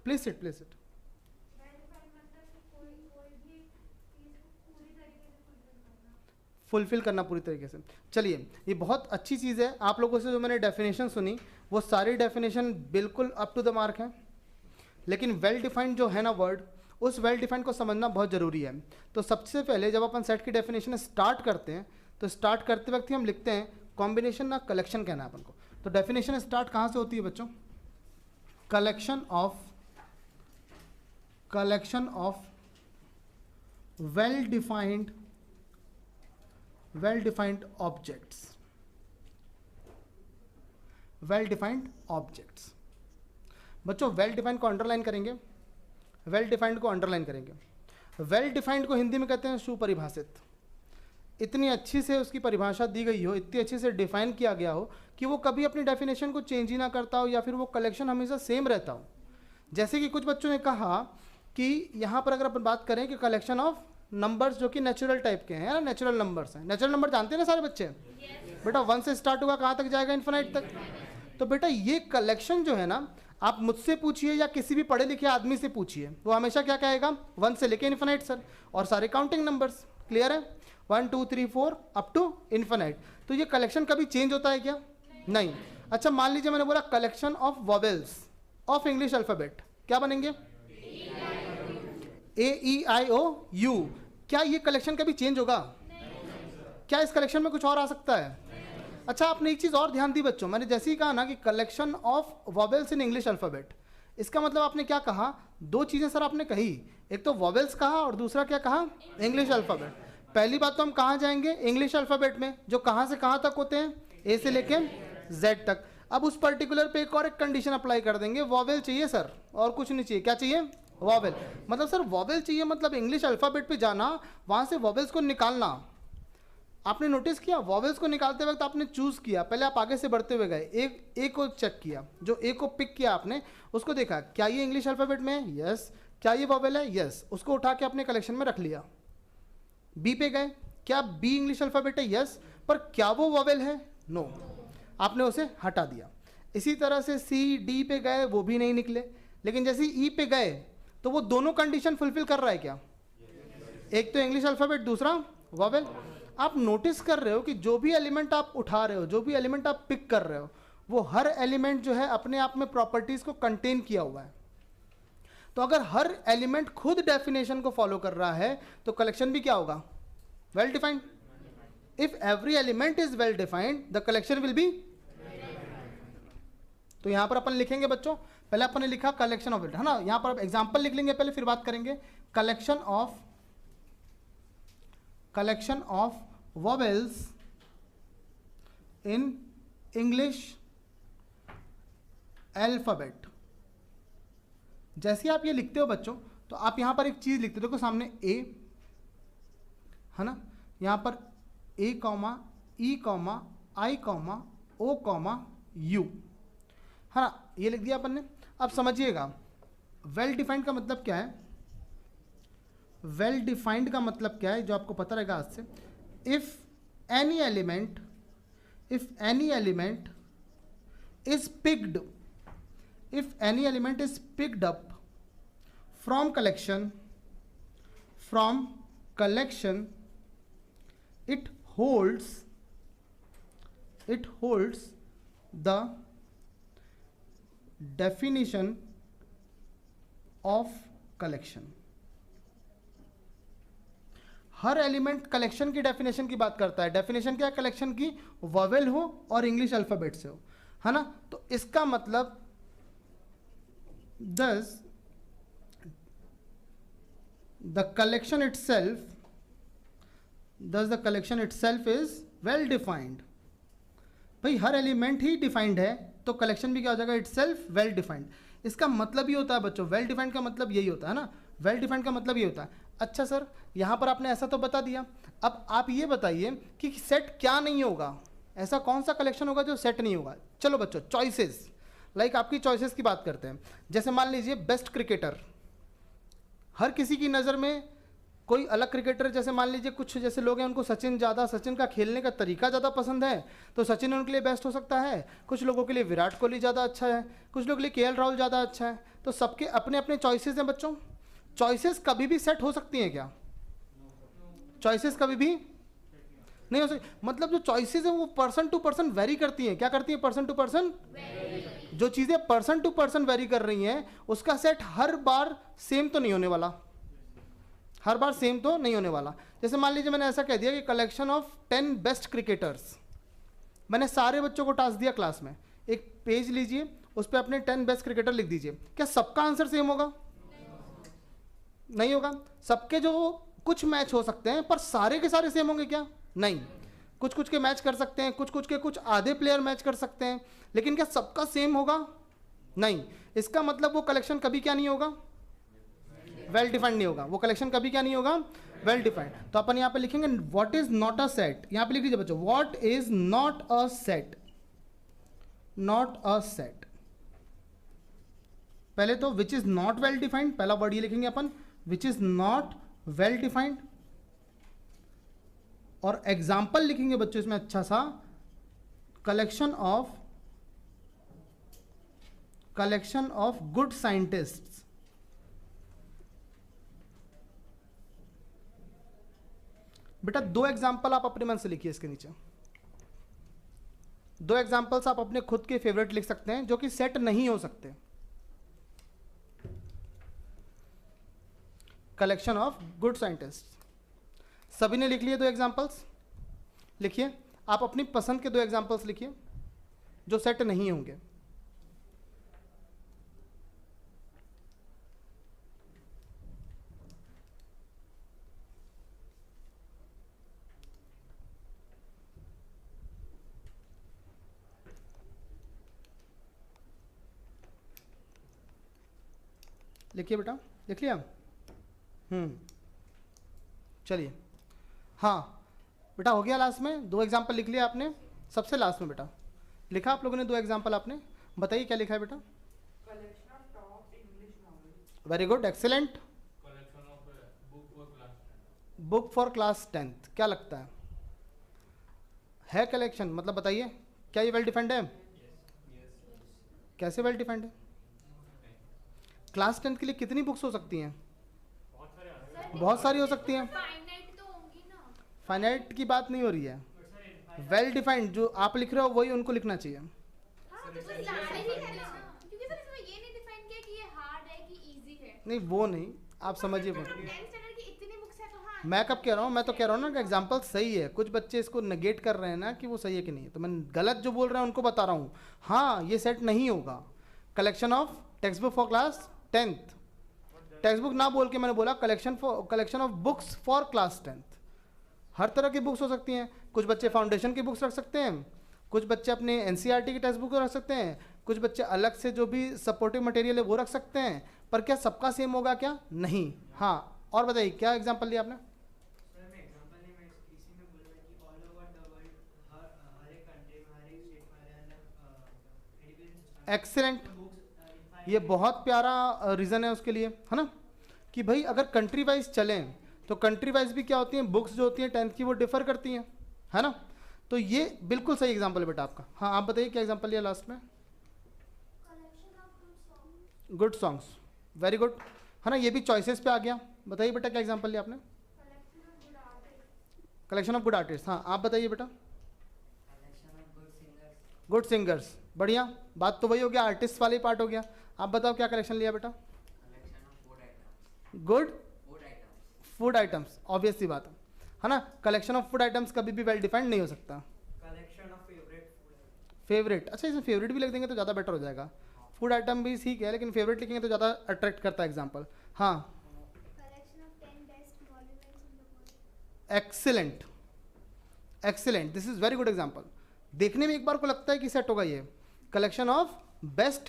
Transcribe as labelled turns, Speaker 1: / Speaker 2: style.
Speaker 1: Please sit, please sit. Fulfil करना पूरी तरीके से। चलिए, ये बहुत अच्छी चीज़ है। आप लोगों से जो मैंने डेफिनेशन सुनी वो सारी डेफिनेशन बिल्कुल अप टू द मार्क है, लेकिन वेल डिफाइंड जो है ना वर्ड, उस वेल डिफाइंड को समझना बहुत ज़रूरी है। तो सबसे पहले जब अपन सेट की डेफिनेशन स्टार्ट करते हैं तो स्टार्ट करते वक्त ही हम लिखते हैं कॉम्बिनेशन ना कलेक्शन कहना है अपन को। तो डेफिनेशन स्टार्ट कहाँ से होती है बच्चों? Collection of well defined objects, well defined objects. बच्चों वेल डिफाइंड को अंडरलाइन करेंगे, वेल डिफाइंड को अंडरलाइन करेंगे। वेल डिफाइंड को हिंदी में कहते हैं सुपरिभाषित। इतनी अच्छी से उसकी परिभाषा दी गई हो, इतनी अच्छी से डिफाइन किया गया हो कि वो कभी अपनी डेफिनेशन को चेंज ही ना करता हो, या फिर वो कलेक्शन हमेशा सेम रहता हो। जैसे कि कुछ बच्चों ने कहा कि यहाँ पर अगर अपन बात करें कि कलेक्शन ऑफ नंबर्स जो कि नेचुरल टाइप के हैं ना, नेचुरल नंबर्स हैं। नेचुरल नंबर जानते हैं ना सारे बच्चे? बेटा 1 से स्टार्ट होगा, कहाँ तक जाएगा? इन्फिनाइट तक। तो बेटा ये कलेक्शन जो है ना, आप मुझसे पूछिए या किसी भी पढ़े लिखे आदमी से पूछिए, वो हमेशा क्या कहेगा? 1 से लेके इन्फिनाइट सर, और सारे काउंटिंग नंबर्स। क्लियर है? 1 2 3 4 अप टू इन्फिनाइट। तो ये कलेक्शन कभी चेंज होता है क्या? नहीं। अच्छा, मान लीजिए मैंने बोला collection of vowels of English alphabet, क्या बनेंगे? AEIOU। क्या ये कलेक्शन कभी चेंज होगा? क्या इस कलेक्शन में कुछ और आ सकता है? अच्छा, आपने एक चीज़ और ध्यान दी बच्चों, मैंने जैसे ही कहा ना कि collection of vowels in English alphabet, इसका मतलब आपने क्या कहा? दो चीज़ें सर आपने कही, एक तो वॉवेल्स कहा और दूसरा क्या कहा? English alphabet. पहली बात तो हम कहाँ जाएंगे? इंग्लिश अल्फाबेट में, जो कहाँ से कहाँ तक होते हैं? ए से लेके जेड तक। अब उस पर्टिकुलर पे एक और एक कंडीशन अप्लाई कर देंगे, वॉवेल चाहिए सर, और कुछ नहीं चाहिए। क्या चाहिए? वॉवेल। मतलब सर वॉवेल चाहिए, मतलब इंग्लिश अल्फाबेट पे जाना, वहाँ से वॉवेल्स को निकालना। आपने नोटिस किया, वॉवेल्स को निकालते वक्त आपने चूज़ किया, पहले आप आगे से बढ़ते हुए गए, एक ए को चेक किया, जो ए को पिक किया आपने, उसको देखा क्या ये इंग्लिश अल्फाबेट में है? यस। क्या ये वॉवेल है? यस। उसको उठा के अपने कलेक्शन में रख लिया। बी पे गए, क्या बी इंग्लिश अल्फाबेट है? यस। पर क्या वो वॉवेल है? नो। आपने उसे हटा दिया। इसी तरह से सी डी पे गए, वो भी नहीं निकले। लेकिन जैसे ई पे गए तो वो दोनों कंडीशन फुलफिल कर रहा है क्या? एक तो इंग्लिश अल्फाबेट, दूसरा वॉवेल। आप नोटिस कर रहे हो कि जो भी एलिमेंट आप उठा रहे हो, जो भी एलिमेंट आप पिक कर रहे हो, वो हर एलिमेंट जो है अपने आप में प्रॉपर्टीज को कंटेन किया हुआ है। तो अगर हर एलिमेंट खुद डेफिनेशन को फॉलो कर रहा है तो कलेक्शन भी क्या होगा? Well defined. If every element is well defined the collection will be. तो यहां पर अपन लिखेंगे बच्चों, पहले अपन ने लिखा कलेक्शन ऑफ, है ना, यहां पर एग्जांपल लिख लेंगे पहले, फिर बात करेंगे। Collection of vowels in English alphabet. जैसे आप ये लिखते हो बच्चों, तो आप यहां पर एक चीज लिखते हो, देखो सामने ए है ना, यहां पर A comma E comma I comma O comma U, है ना, ये लिख दिया अपन ने। अब समझिएगा वेल डिफाइंड का मतलब क्या है? वेल डिफाइंड का मतलब क्या है, जो आपको पता रहेगा आज से। If any element is picked up from collection it holds the definition of collection। Her element collection की डेफिनेशन की बात करता है। डेफिनेशन क्या? कलेक्शन की, वॉवेल हो और इंग्लिश अल्फाबेट से हो, है ना। तो इसका मतलब thus the collection itself is well defined। भाई हर एलिमेंट ही डिफाइंड है तो कलेक्शन भी क्या हो जाएगा? Itself well defined. इसका मतलब ये होता है बच्चों, वेल डिफाइंड का मतलब यही होता है ना, वेल डिफाइंड का मतलब ये होता है। अच्छा सर, यहाँ पर आपने ऐसा तो बता दिया, अब आप ये बताइए कि सेट क्या नहीं होगा? ऐसा कौन सा कलेक्शन होगा जो सेट नहीं होगा? चलो बच्चों, चॉइसेस, लाइक आपकी चॉइसेस की बात करते हैं। जैसे मान लीजिए बेस्ट क्रिकेटर, हर किसी की नज़र में कोई अलग क्रिकेटर, जैसे मान लीजिए कुछ जैसे लोग हैं उनको सचिन का खेलने का तरीका ज़्यादा पसंद है तो सचिन उनके लिए बेस्ट हो सकता है। कुछ लोगों के लिए विराट कोहली ज़्यादा अच्छा है, कुछ लोगों के लिए केएल राहुल ज़्यादा अच्छा है। तो सबके अपने अपने चॉइसेस हैं बच्चों। चॉइसेस कभी भी सेट हो सकती हैं क्या? चॉइसेस कभी भी नहीं हो सकती। मतलब जो चॉइसेस हैं वो पर्सन टू पर्सन वेरी करती हैं। क्या करती हैं? Person to person. जो चीज़ें पर्सन टू पर्सन वेरी कर रही हैं उसका सेट हर बार सेम तो नहीं होने वाला, हर बार सेम तो नहीं होने वाला। जैसे मान लीजिए मैंने ऐसा कह दिया कि कलेक्शन ऑफ 10 बेस्ट क्रिकेटर्स। मैंने सारे बच्चों को टास्क दिया क्लास में, एक पेज लीजिए उस पर अपने 10 बेस्ट क्रिकेटर लिख दीजिए। क्या सबका आंसर सेम होगा? नहीं होगा। सबके जो कुछ मैच हो सकते हैं पर सारे के सारे सेम होंगे क्या? नहीं। कुछ कुछ के मैच कर सकते हैं, कुछ कुछ के कुछ आधे प्लेयर मैच कर सकते हैं, लेकिन क्या सबका सेम होगा? नहीं। इसका मतलब वो कलेक्शन कभी क्या नहीं होगा? वेल डिफाइंड नहीं होगा। वो कलेक्शन कभी क्या नहीं होगा? Well defined. तो अपन यहाँ पे लिखेंगे what is not a set. यहाँ पे लिख लीजिए बच्चों, what is not a set. Not a set. पहले तो which is not well defined, पहला वर्ड ये लिखेंगे अपन, which is not well defined. और एग्जाम्पल लिखेंगे बच्चों इसमें अच्छा सा, कलेक्शन ऑफ गुड साइंटिस्ट्स। बेटा 2 एग्जाम्पल आप अपने मन से लिखिए इसके नीचे। 2 एग्जाम्पल्स आप अपने खुद के फेवरेट लिख सकते हैं जो कि सेट नहीं हो सकते। Collection of good scientist. सभी ने लिख लिए 2 एग्जाम्पल्स? लिखिए आप अपनी पसंद के 2 एग्जाम्पल्स लिखिए जो सेट नहीं होंगे। लिखिए बेटा, लिख लिया? चलिए, हाँ बेटा हो गया। लास्ट में 2 एग्जाम्पल लिख लिया आपने, सबसे लास्ट में बेटा लिखा आप लोगों ने 2 एग्जाम्पल आपने। बताइए क्या लिखा है बेटा?
Speaker 2: Collection of top English novel.
Speaker 1: Very good, excellent.
Speaker 3: Collection of
Speaker 1: book for class 10th। क्या लगता है कलेक्शन? मतलब बताइए क्या ये वेल डिफाइंड है? कैसे वेल डिफाइंड है? क्लास 10th के लिए कितनी बुक्स हो सकती हैं? बहुत सारी हो सकती हैं।
Speaker 4: फाइनाइट तो होंगी ना।
Speaker 1: फाइनाइट की बात नहीं हो रही है, वेल डिफाइंड जो आप लिख रहे हो वही उनको लिखना चाहिए।
Speaker 4: हाँ तो सर सारे ही है ना, क्योंकि सर इसमें ये नहीं डिफाइन किया कि ये हार्ड है कि इजी है।
Speaker 1: नहीं वो नहीं, आप समझिए।
Speaker 4: 10th स्टैंडर्ड की इतनी बुक्स है तो हाँ।
Speaker 1: मैं कब कह रहा हूँ? मैं तो कह रहा हूँ ना कि एग्जाम्पल सही है। कुछ बच्चे इसको नेगेट कर रहे हैं ना कि वो सही है कि नहीं है, तो मैं गलत जो बोल रहे हैं उनको बता रहा हूँ। हाँ ये सेट नहीं होगा। Collection of text book for class 10th, text book ना बोल के मैंने बोला collection of books for class 10th। हर तरह की बुक्स हो सकती हैं। कुछ बच्चे फाउंडेशन की बुक्स रख सकते हैं, कुछ बच्चे अपने एनसीईआरटी की टेक्स्ट बुक रख सकते हैं, कुछ बच्चे अलग से जो भी सपोर्टिव मटेरियल है वो रख सकते हैं। पर क्या सबका सेम होगा क्या? नहीं। हाँ और बताइए क्या एग्जाम्पल लिया आपने?
Speaker 2: सर मैं एग्जांपल नहीं, मैं इसी में बोल रहा कि ऑल ओवर द वर्ल्ड हर एक कंट्री में हर एक स्टेट में अलग एजुकेशन सिस्टम।
Speaker 1: एक्सीलेंट। ये बहुत प्यारा रीज़न है उसके लिए, है ना, कि भाई अगर कंट्री वाइज चलें तो कंट्री वाइज भी क्या होती हैं, बुक्स जो होती हैं 10th की वो डिफर करती हैं, है ना। तो ये बिल्कुल सही एग्जांपल है बेटा आपका। हाँ आप बताइए क्या एग्जांपल लिया लास्ट में? गुड सॉन्ग्स, वेरी गुड, है ना। ये भी चॉइसेस पे आ गया। बताइए बेटा क्या एग्जांपल लिया आपने? Collection of good artist. हाँ आप बताइए बेटा? Good singers. बढ़िया, बात तो वही हो गया, आर्टिस्ट वाले पार्ट हो गया। आप बताओ क्या कलेक्शन लिया बेटा? Good food items. ऑब्वियस सी बात है ना। कलेक्शन ऑफ फूड आइटम्स कभी भी वेल डिफाइंड नहीं हो सकता।
Speaker 2: Collection of favourite food.
Speaker 1: Favourite, अच्छा इसमें फेवरेट भी लिख देंगे तो ज़्यादा बेटर हो जाएगा। फूड आइटम भी ठीक है लेकिन फेवरेट लिखेंगे तो ज़्यादा अट्रैक्ट करता है एग्जाम्पल। हाँ excellent, excellent, this is very good example. देखने में एक बार को लगता है कि सेट होगा ये। Collection of best